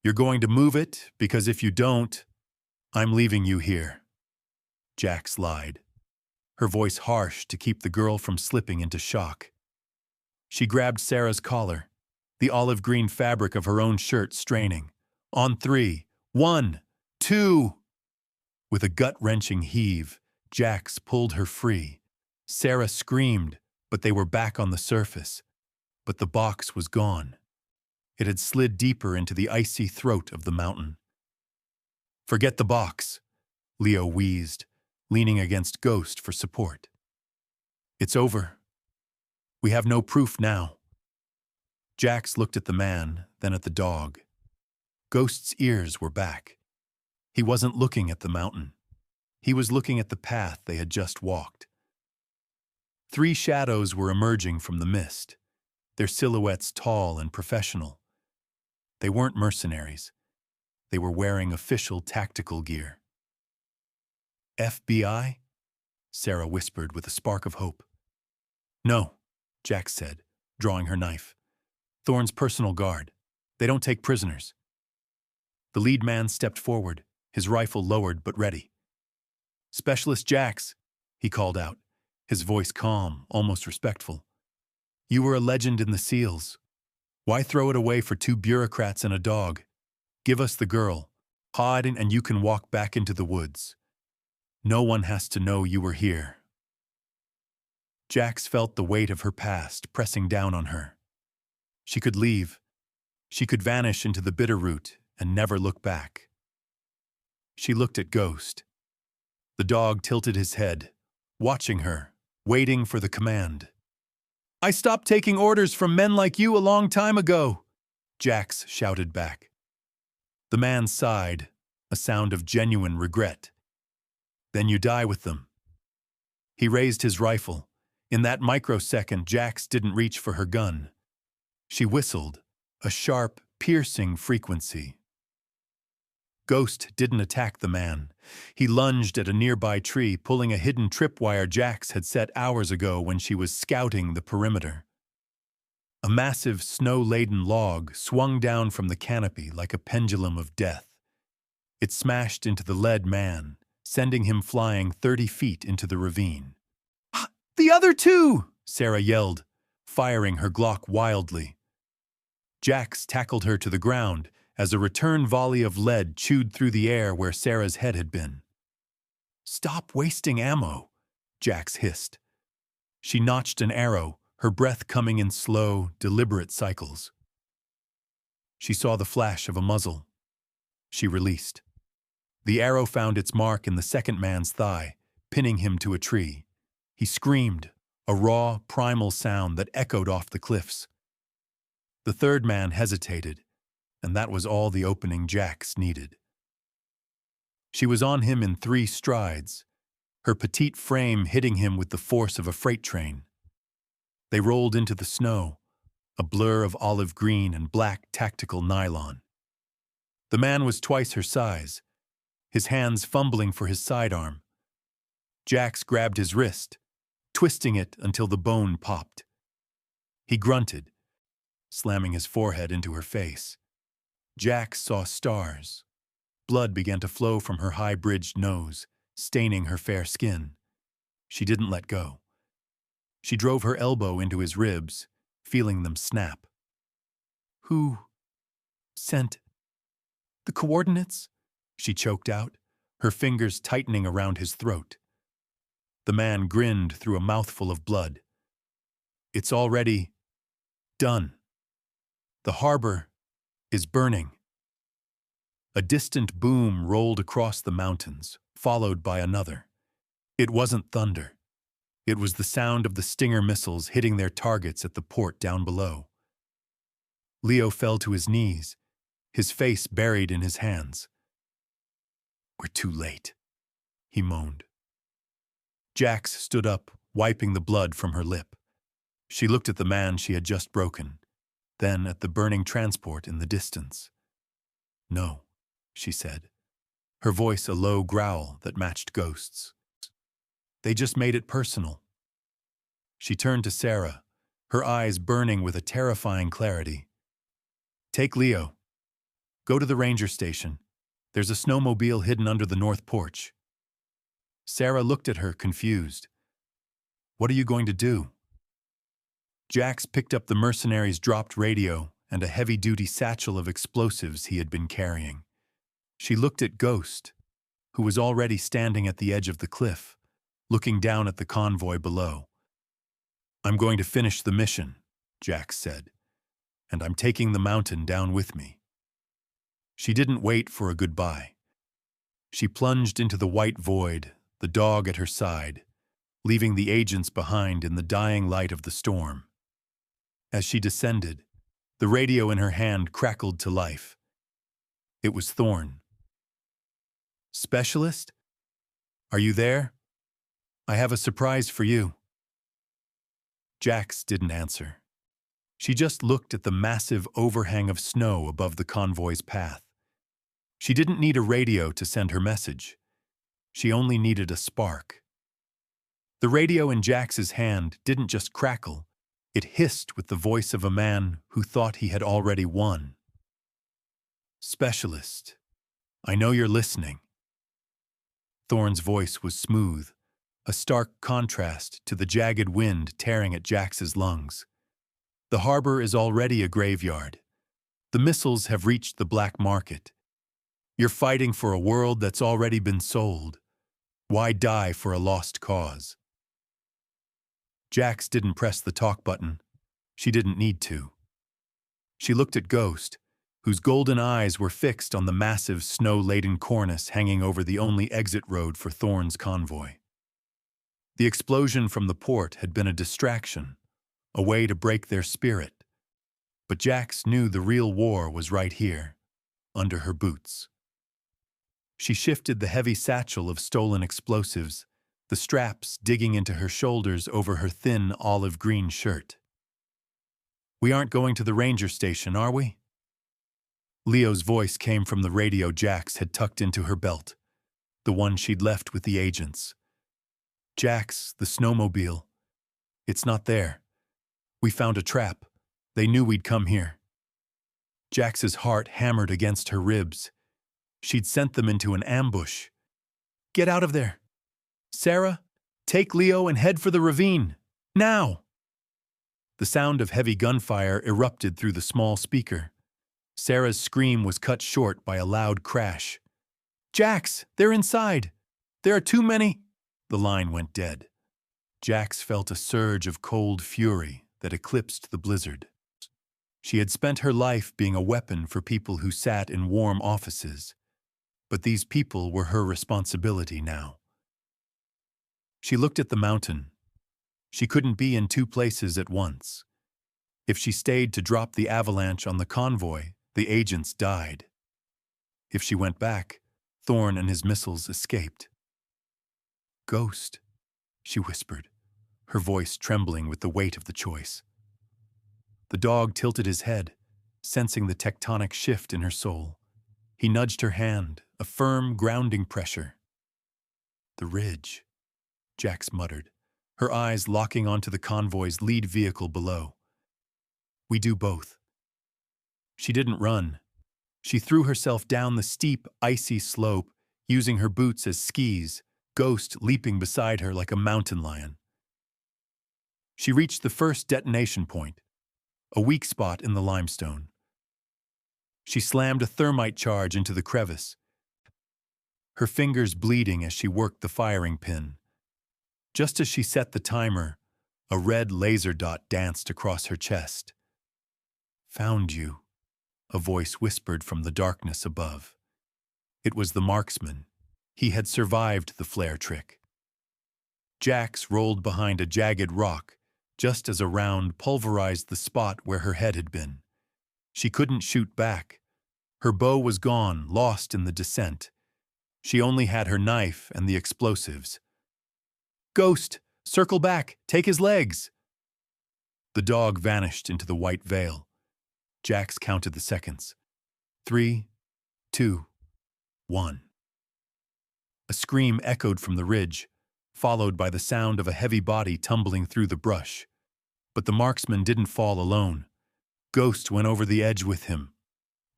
[SPEAKER 1] "You're going to move it, because if you don't, I'm leaving you here," Jax lied, her voice harsh to keep the girl from slipping into shock. She grabbed Sarah's collar, the olive green fabric of her own shirt straining. On 3, 1, 2. With a gut-wrenching heave, Jax pulled her free. Sarah screamed, but they were back on the surface. But the box was gone. It had slid deeper into the icy throat of the mountain. "Forget the box," Leo wheezed, leaning against Ghost for support. "It's over. We have no proof now." Jax looked at the man, then at the dog. Ghost's ears were back. He wasn't looking at the mountain. He was looking at the path they had just walked. 3 shadows were emerging from the mist, their silhouettes tall and professional. They weren't mercenaries. They were wearing official tactical gear. "FBI?" Sarah whispered with a spark of hope. "No," Jax said, drawing her knife. "Thorne's personal guard. They don't take prisoners." The lead man stepped forward, his rifle lowered but ready. "Specialist Jax," he called out, his voice calm, almost respectful. "You were a legend in the SEALs. Why throw it away for 2 bureaucrats and a dog? Give us the girl. Hide and you can walk back into the woods. No one has to know you were here." Jax felt the weight of her past pressing down on her. She could leave. She could vanish into the Bitterroot and never look back. She looked at Ghost. The dog tilted his head, watching her, waiting for the command. "I stopped taking orders from men like you a long time ago," Jax shouted back. The man sighed, a sound of genuine regret. "Then you die with them." He raised his rifle. In that microsecond, Jax didn't reach for her gun. She whistled, a sharp, piercing frequency. Ghost didn't attack the man. He lunged at a nearby tree, pulling a hidden tripwire Jax had set hours ago when she was scouting the perimeter. A massive, snow-laden log swung down from the canopy like a pendulum of death. It smashed into the lead man, sending him flying 30 feet into the ravine. "The other 2!" Sarah yelled, firing her Glock wildly. Jax tackled her to the ground as a return volley of lead chewed through the air where Sarah's head had been. "Stop wasting ammo," Jax hissed. She notched an arrow, her breath coming in slow, deliberate cycles. She saw the flash of a muzzle. She released. The arrow found its mark in the second man's thigh, pinning him to a tree. He screamed, a raw, primal sound that echoed off the cliffs. The third man hesitated, and that was all the opening Jax needed. She was on him in 3 strides, her petite frame hitting him with the force of a freight train. They rolled into the snow, a blur of olive green and black tactical nylon. The man was twice her size, his hands fumbling for his sidearm. Jax grabbed his wrist, twisting it until the bone popped. He grunted, slamming his forehead into her face. Jax saw stars. Blood began to flow from her high-bridged nose, staining her fair skin. She didn't let go. She drove her elbow into his ribs, feeling them snap. "Who sent the coordinates?" she choked out, her fingers tightening around his throat. The man grinned through a mouthful of blood. "It's already done. The harbor is burning." A distant boom rolled across the mountains, followed by another. It wasn't thunder. It was the sound of the Stinger missiles hitting their targets at the port down below. Leo fell to his knees, his face buried in his hands. "We're too late," he moaned. Jax stood up, wiping the blood from her lip. She looked at the man she had just broken, then at the burning transport in the distance. "No," she said, her voice a low growl that matched Ghost's. "They just made it personal." She turned to Sarah, her eyes burning with a terrifying clarity. "Take Leo. Go to the ranger station. There's a snowmobile hidden under the north porch." Sarah looked at her, confused. "What are you going to do?" Jax picked up the mercenary's dropped radio and a heavy-duty satchel of explosives he had been carrying. She looked at Ghost, who was already standing at the edge of the cliff, looking down at the convoy below. "I'm going to finish the mission," Jax said, "and I'm taking the mountain down with me." She didn't wait for a goodbye. She plunged into the white void, the dog at her side, leaving the agents behind in the dying light of the storm. As she descended, the radio in her hand crackled to life. It was Thorn. "Specialist? Are you there? I have a surprise for you." Jax didn't answer. She just looked at the massive overhang of snow above the convoy's path. She didn't need a radio to send her message. She only needed a spark. The radio in Jax's hand didn't just crackle, it hissed with the voice of a man who thought he had already won. "Specialist, I know you're listening." Thorn's voice was smooth, a stark contrast to the jagged wind tearing at Jax's lungs. "The harbor is already a graveyard. The missiles have reached the black market. You're fighting for a world that's already been sold. Why die for a lost cause?" Jax didn't press the talk button. She didn't need to. She looked at Ghost, whose golden eyes were fixed on the massive snow-laden cornice hanging over the only exit road for Thorn's convoy. The explosion from the port had been a distraction, a way to break their spirit. But Jax knew the real war was right here, under her boots. She shifted the heavy satchel of stolen explosives, the straps digging into her shoulders over her thin olive-green shirt. "We aren't going to the ranger station, are we?" Leo's voice came from the radio Jax had tucked into her belt, the one she'd left with the agents. "Jax, the snowmobile. It's not there. We found a trap. They knew we'd come here." Jax's heart hammered against her ribs. She'd sent them into an ambush. "Get out of there! Sarah, take Leo and head for the ravine. Now!" The sound of heavy gunfire erupted through the small speaker. Sarah's scream was cut short by a loud crash. "Jax, they're inside! There are too many—" The line went dead. Jax felt a surge of cold fury that eclipsed the blizzard. She had spent her life being a weapon for people who sat in warm offices, but these people were her responsibility now. She looked at the mountain. She couldn't be in two places at once. If she stayed to drop the avalanche on the convoy, the agents died. If she went back, Thorn and his missiles escaped. "Ghost," she whispered, her voice trembling with the weight of the choice. The dog tilted his head, sensing the tectonic shift in her soul. He nudged her hand, a firm, grounding pressure. "The ridge," Jax muttered, her eyes locking onto the convoy's lead vehicle below. "We do both." She didn't run. She threw herself down the steep, icy slope, using her boots as skis, Ghost leaping beside her like a mountain lion. She reached the first detonation point, a weak spot in the limestone. She slammed a thermite charge into the crevice, her fingers bleeding as she worked the firing pin. Just as she set the timer, a red laser dot danced across her chest. "Found you," a voice whispered from the darkness above. It was the marksman. He had survived the flare trick. Jax rolled behind a jagged rock, just as a round pulverized the spot where her head had been. She couldn't shoot back. Her bow was gone, lost in the descent. She only had her knife and the explosives. "Ghost! Circle back! Take his legs!" The dog vanished into the white veil. Jax counted the seconds. 3, 2, 1. A scream echoed from the ridge, followed by the sound of a heavy body tumbling through the brush. But the marksman didn't fall alone. Ghost went over the edge with him.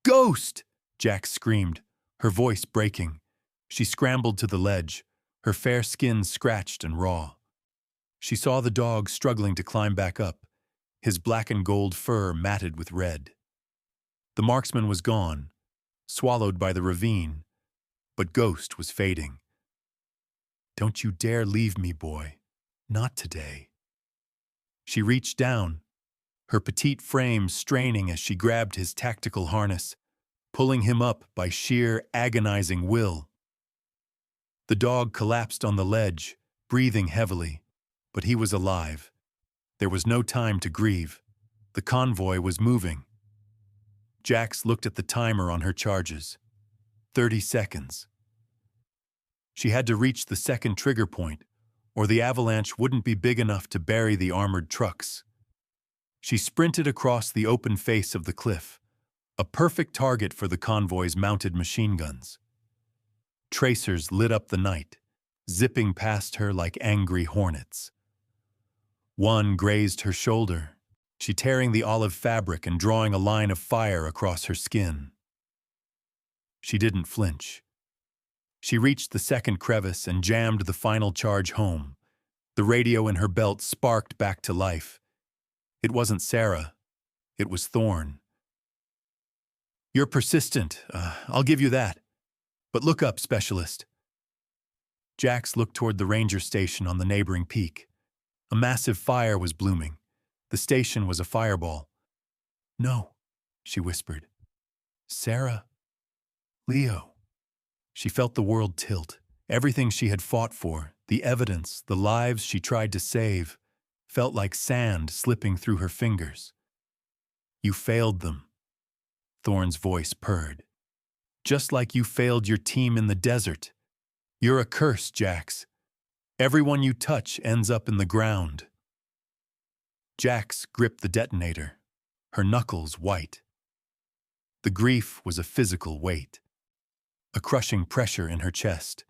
[SPEAKER 1] "Ghost!" Jax screamed, her voice breaking. She scrambled to the ledge, her fair skin scratched and raw. She saw the dog struggling to climb back up, his black and gold fur matted with red. The marksman was gone, swallowed by the ravine, but Ghost was fading. "Don't you dare leave me, boy. Not today." She reached down, her petite frame straining as she grabbed his tactical harness, pulling him up by sheer agonizing will. The dog collapsed on the ledge, breathing heavily, but he was alive. There was no time to grieve. The convoy was moving. Jax looked at the timer on her charges. 30 seconds. She had to reach the second trigger point, or the avalanche wouldn't be big enough to bury the armored trucks. She sprinted across the open face of the cliff, a perfect target for the convoy's mounted machine guns. Tracers lit up the night, zipping past her like angry hornets. One grazed her shoulder, she tearing the olive fabric and drawing a line of fire across her skin. She didn't flinch. She reached the second crevice and jammed the final charge home. The radio in her belt sparked back to life. It wasn't Sarah. It was Thorn. "You're persistent. I'll give you that. But look up, Specialist." Jax looked toward the ranger station on the neighboring peak. A massive fire was blooming. The station was a fireball. "No," she whispered. "Sarah. Leo." She felt the world tilt. Everything she had fought for, the evidence, the lives she tried to save, felt like sand slipping through her fingers. "You failed them," Thorn's voice purred. "Just like you failed your team in the desert. You're a curse, Jax. Everyone you touch ends up in the ground." Jax gripped the detonator, her knuckles white. The grief was a physical weight, a crushing pressure in her chest.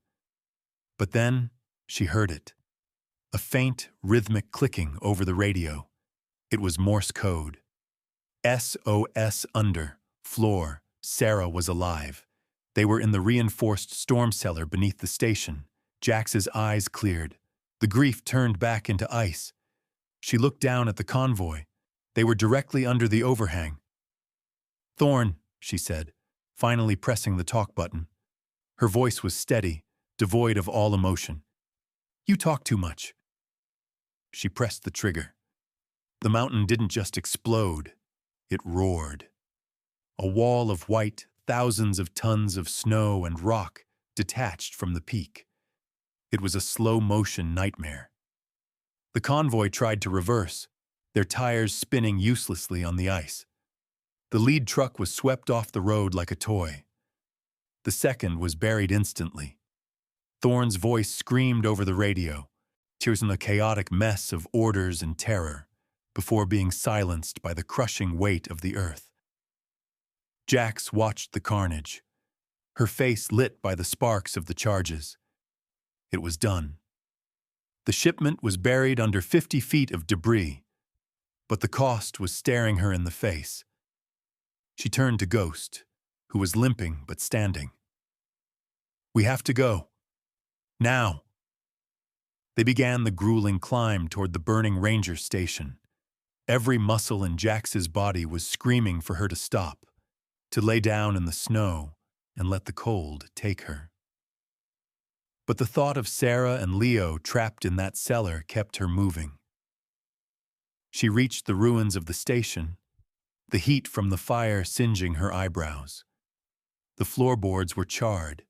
[SPEAKER 1] But then she heard it, a faint, rhythmic clicking over the radio. It was Morse code. SOS under, floor, Sarah was alive. They were in the reinforced storm cellar beneath the station. Jax's eyes cleared. The grief turned back into ice. She looked down at the convoy. They were directly under the overhang. "Thorn," she said, finally pressing the talk button. Her voice was steady, devoid of all emotion. "You talk too much." She pressed the trigger. The mountain didn't just explode, it roared. A wall of white, thousands of tons of snow and rock detached from the peak. It was a slow-motion nightmare. The convoy tried to reverse, their tires spinning uselessly on the ice. The lead truck was swept off the road like a toy. The second was buried instantly. Thorn's voice screamed over the radio. She was in a chaotic mess of orders and terror, before being silenced by the crushing weight of the earth. Jax watched the carnage, her face lit by the sparks of the charges. It was done. The shipment was buried under 50 feet of debris, but the cost was staring her in the face. She turned to Ghost, who was limping but standing. "We have to go. Now." They began the grueling climb toward the burning ranger station. Every muscle in Jax's body was screaming for her to stop, to lay down in the snow and let the cold take her. But the thought of Sarah and Leo trapped in that cellar kept her moving. She reached the ruins of the station, the heat from the fire singeing her eyebrows. The floorboards were charred,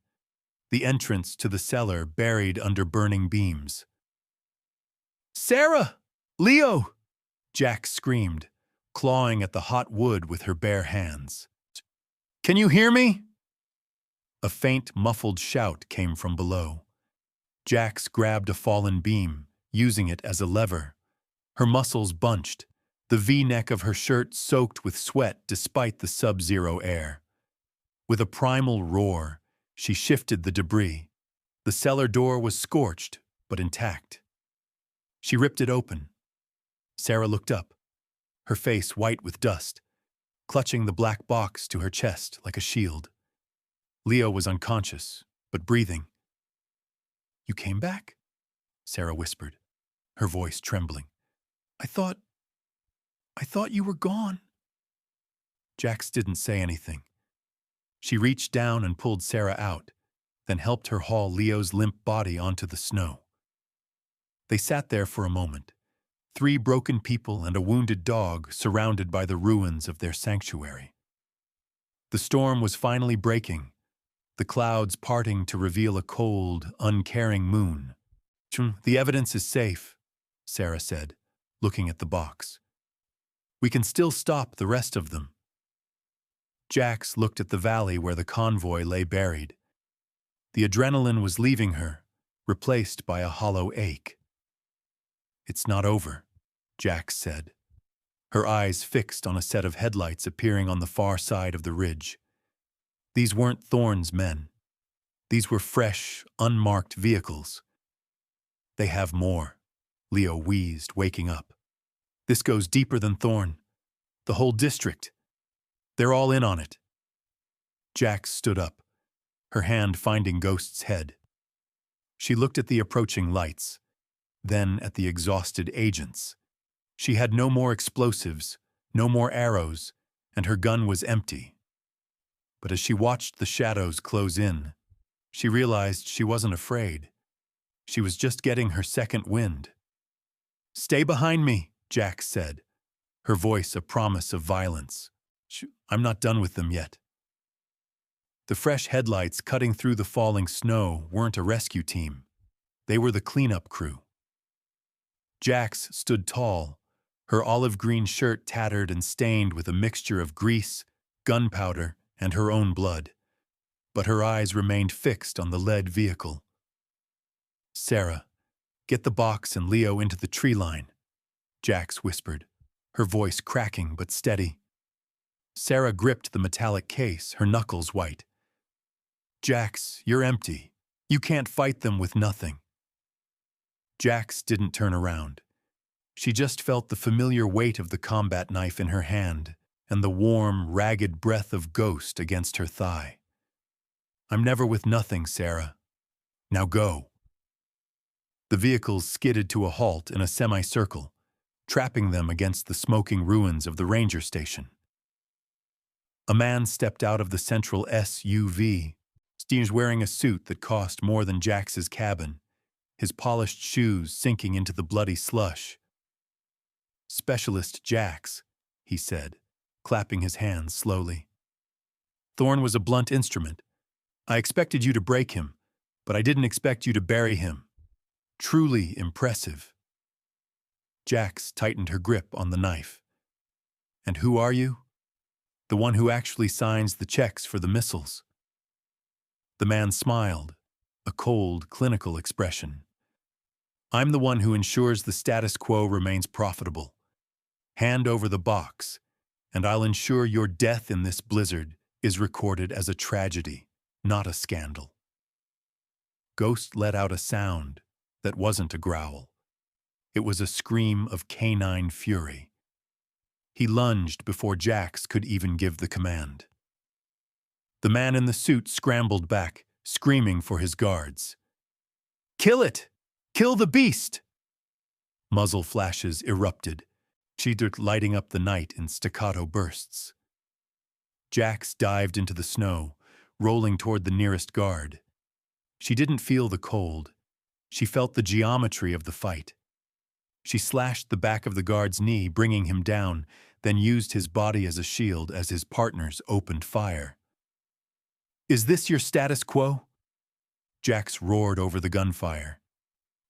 [SPEAKER 1] the entrance to the cellar buried under burning beams. "Sarah! Leo!" Jax screamed, clawing at the hot wood with her bare hands. "Can you hear me?" A faint, muffled shout came from below. Jax grabbed a fallen beam, using it as a lever. Her muscles bunched, the V-neck of her shirt soaked with sweat despite the sub-zero air. With a primal roar, she shifted the debris. The cellar door was scorched, but intact. She ripped it open. Sarah looked up, her face white with dust, clutching the black box to her chest like a shield. Leo was unconscious, but breathing. "You came back?" Sarah whispered, her voice trembling. I thought you were gone." Jax didn't say anything. She reached down and pulled Sarah out, then helped her haul Leo's limp body onto the snow. They sat there for a moment, 3 broken people and a wounded dog surrounded by the ruins of their sanctuary. The storm was finally breaking, the clouds parting to reveal a cold, uncaring moon. "The evidence is safe," Sarah said, looking at the box. "We can still stop the rest of them." Jax looked at the valley where the convoy lay buried. The adrenaline was leaving her, replaced by a hollow ache. "It's not over," Jax said, her eyes fixed on a set of headlights appearing on the far side of the ridge. These weren't Thorne's men. These were fresh, unmarked vehicles. "They have more," Leo wheezed, waking up. "This goes deeper than Thorne. The whole district. They're all in on it." Jax stood up, her hand finding Ghost's head. She looked at the approaching lights, then at the exhausted agents. She had no more explosives, no more arrows, and her gun was empty. But as she watched the shadows close in, she realized she wasn't afraid. She was just getting her second wind. "Stay behind me," Jax said, her voice a promise of violence. "I'm not done with them yet." The fresh headlights cutting through the falling snow weren't a rescue team. They were the cleanup crew. Jax stood tall, her olive green shirt tattered and stained with a mixture of grease, gunpowder, and her own blood. But her eyes remained fixed on the lead vehicle. "Sarah, get the box and Leo into the tree line," Jax whispered, her voice cracking but steady. Sarah gripped the metallic case, her knuckles white. "Jax, you're empty. You can't fight them with nothing." Jax didn't turn around. She just felt the familiar weight of the combat knife in her hand and the warm, ragged breath of Ghost against her thigh. "I'm never with nothing, Sarah. Now go." The vehicles skidded to a halt in a semicircle, trapping them against the smoking ruins of the ranger station. A man stepped out of the central SUV. He was wearing a suit that cost more than Jax's cabin, his polished shoes sinking into the bloody slush. "Specialist Jax," he said, clapping his hands slowly. "Thorne was a blunt instrument. I expected you to break him, but I didn't expect you to bury him. Truly impressive." Jax tightened her grip on the knife. "And who are you?" "The one who actually signs the checks for the missiles." The man smiled, a cold, clinical expression. "I'm the one who ensures the status quo remains profitable. Hand over the box, and I'll ensure your death in this blizzard is recorded as a tragedy, not a scandal." Ghost let out a sound that wasn't a growl. It was a scream of canine fury. He lunged before Jax could even give the command. The man in the suit scrambled back, screaming for his guards. "Kill it! Kill the beast!" Muzzle flashes erupted, Cheetah lighting up the night in staccato bursts. Jax dived into the snow, rolling toward the nearest guard. She didn't feel the cold. She felt the geometry of the fight. She slashed the back of the guard's knee, bringing him down, then used his body as a shield as his partners opened fire. Is this your status quo? Jax roared over the gunfire.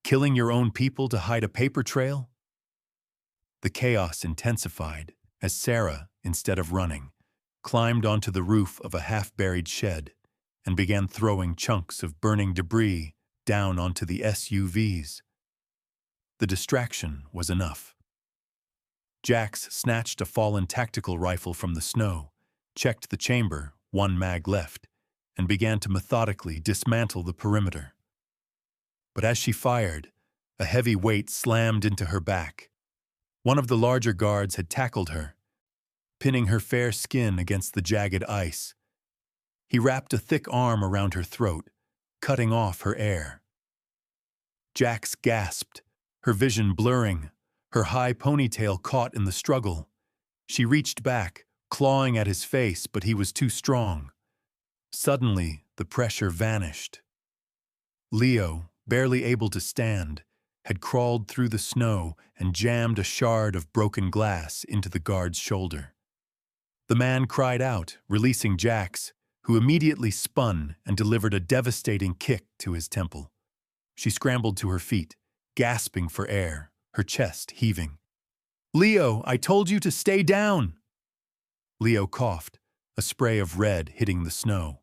[SPEAKER 1] Killing your own people to hide a paper trail? The chaos intensified as Sarah, instead of running, climbed onto the roof of a half-buried shed and began throwing chunks of burning debris down onto the SUVs. The distraction was enough. Jax snatched a fallen tactical rifle from the snow, checked the chamber, one mag left, and began to methodically dismantle the perimeter. But as she fired, a heavy weight slammed into her back. One of the larger guards had tackled her, pinning her fair skin against the jagged ice. He wrapped a thick arm around her throat, cutting off her air. Jax gasped, her vision blurring, her high ponytail caught in the struggle. She reached back, clawing at his face, but he was too strong. Suddenly, the pressure vanished. Leo, barely able to stand, had crawled through the snow and jammed a shard of broken glass into the guard's shoulder. The man cried out, releasing Jax, who immediately spun and delivered a devastating kick to his temple. She scrambled to her feet, gasping for air, her chest heaving. "Leo, I told you to stay down!" Leo coughed, a spray of red hitting the snow.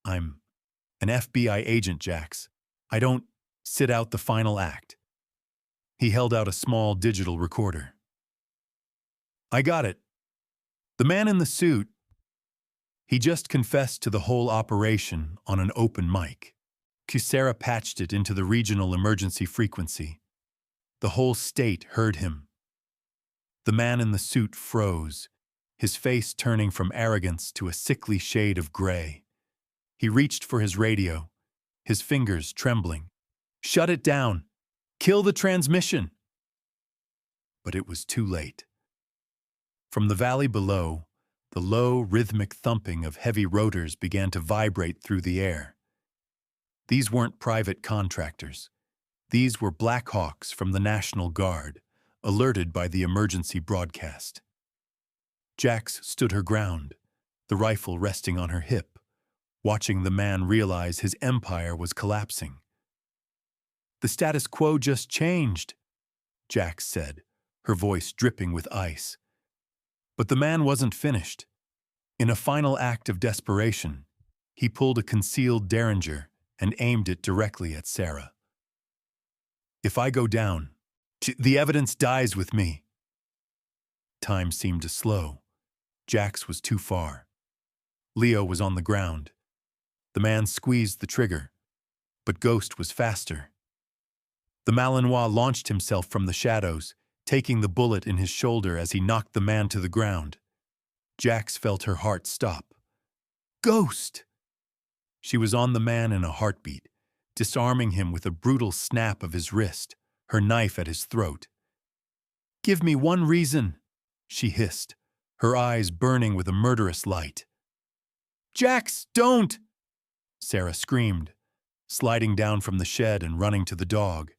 [SPEAKER 1] "I'm an FBI agent, Jax. I don't sit out the final act." He held out a small digital recorder. "I got it. The man in the suit, he just confessed to the whole operation on an open mic." Sarah patched it into the regional emergency frequency. The whole state heard him. The man in the suit froze, his face turning from arrogance to a sickly shade of gray. He reached for his radio, his fingers trembling. "Shut it down! Kill the transmission!" But it was too late. From the valley below, the low, rhythmic thumping of heavy rotors began to vibrate through the air. These weren't private contractors. These were Black Hawks from the National Guard, alerted by the emergency broadcast. Jax stood her ground, the rifle resting on her hip, watching the man realize his empire was collapsing. "The status quo just changed," Jax said, her voice dripping with ice. But the man wasn't finished. In a final act of desperation, he pulled a concealed Derringer and aimed it directly at Sarah. "If I go down, the evidence dies with me." Time seemed to slow. Jax was too far. Leo was on the ground. The man squeezed the trigger, but Ghost was faster. The Malinois launched himself from the shadows, taking the bullet in his shoulder as he knocked the man to the ground. Jax felt her heart stop. "Ghost!" She was on the man in a heartbeat, disarming him with a brutal snap of his wrist, her knife at his throat. "Give me one reason," she hissed, her eyes burning with a murderous light. "Jax, don't!" Sarah screamed, sliding down from the shed and running to the dog.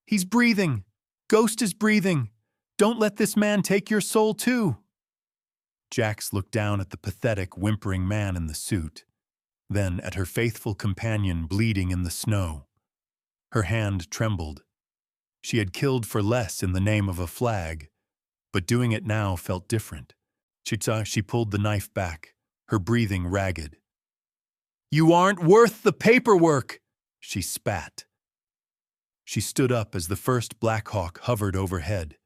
[SPEAKER 1] "He's breathing! Ghost is breathing! Don't let this man take your soul too!" Jax looked down at the pathetic, whimpering man in the suit, then at her faithful companion bleeding in the snow. Her hand trembled. She had killed for less in the name of a flag, but doing it now felt different. She pulled the knife back, her breathing ragged. "You aren't worth the paperwork!" she spat. She stood up as the first Black Hawk hovered overhead,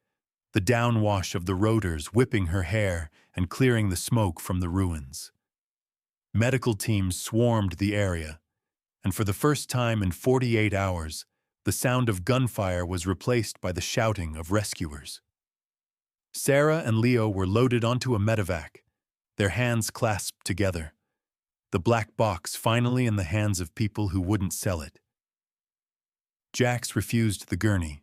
[SPEAKER 1] the downwash of the rotors whipping her hair and clearing the smoke from the ruins. Medical teams swarmed the area, and for the first time in 48 hours, the sound of gunfire was replaced by the shouting of rescuers. Sarah and Leo were loaded onto a medevac, their hands clasped together, the black box finally in the hands of people who wouldn't sell it. Jax refused the gurney.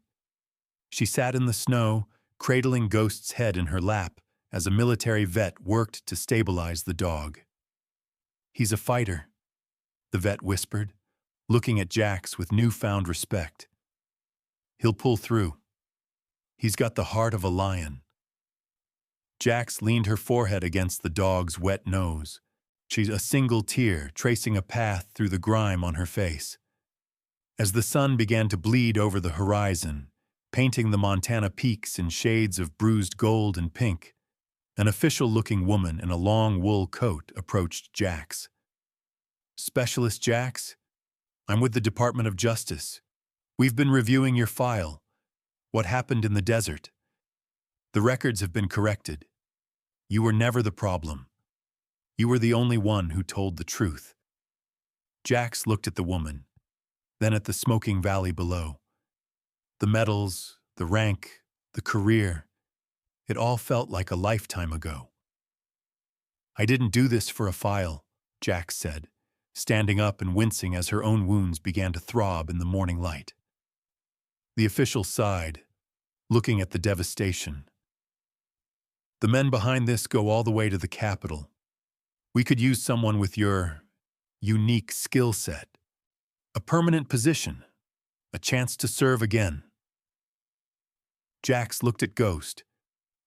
[SPEAKER 1] She sat in the snow, cradling Ghost's head in her lap as a military vet worked to stabilize the dog. "He's a fighter," the vet whispered, looking at Jax with newfound respect. "He'll pull through. He's got the heart of a lion." Jax leaned her forehead against the dog's wet nose, She's a single tear tracing a path through the grime on her face. As the sun began to bleed over the horizon, painting the Montana peaks in shades of bruised gold and pink, an official-looking woman in a long wool coat approached Jax. "Specialist Jax? I'm with the Department of Justice. We've been reviewing your file. What happened in the desert? The records have been corrected. You were never the problem. You were the only one who told the truth." Jax looked at the woman, then at the smoking valley below. The medals, the rank, the career, it all felt like a lifetime ago. "I didn't do this for a file," Jax said, standing up and wincing as her own wounds began to throb in the morning light. The official sighed, looking at the devastation. "The men behind this go all the way to the Capitol. We could use someone with your unique skill set. A permanent position. A chance to serve again." Jax looked at Ghost,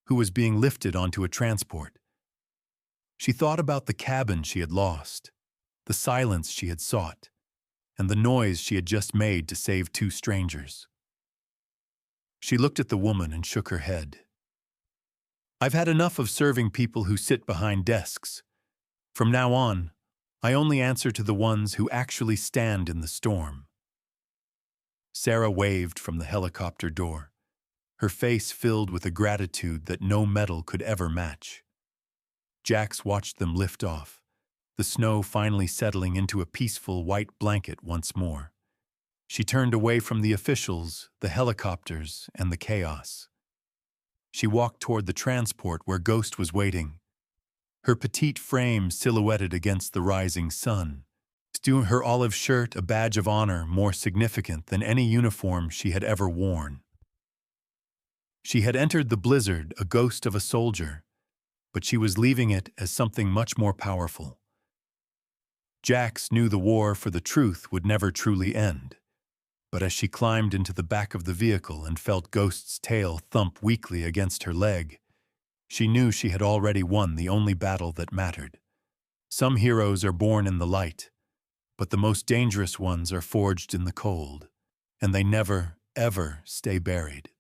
[SPEAKER 1] who was being lifted onto a transport. She thought about the cabin she had lost, the silence she had sought, and the noise she had just made to save two strangers. She looked at the woman and shook her head. "I've had enough of serving people who sit behind desks. From now on, I only answer to the ones who actually stand in the storm." Sarah waved from the helicopter door, her face filled with a gratitude that no metal could ever match. Jax watched them lift off, the snow finally settling into a peaceful white blanket once more. She turned away from the officials, the helicopters, and the chaos. She walked toward the transport where Ghost was waiting, her petite frame silhouetted against the rising sun, her olive shirt a badge of honor more significant than any uniform she had ever worn. She had entered the blizzard a ghost of a soldier, but she was leaving it as something much more powerful. Jax knew the war for the truth would never truly end, but as she climbed into the back of the vehicle and felt Ghost's tail thump weakly against her leg, she knew she had already won the only battle that mattered. Some heroes are born in the light, but the most dangerous ones are forged in the cold, and they never, ever stay buried.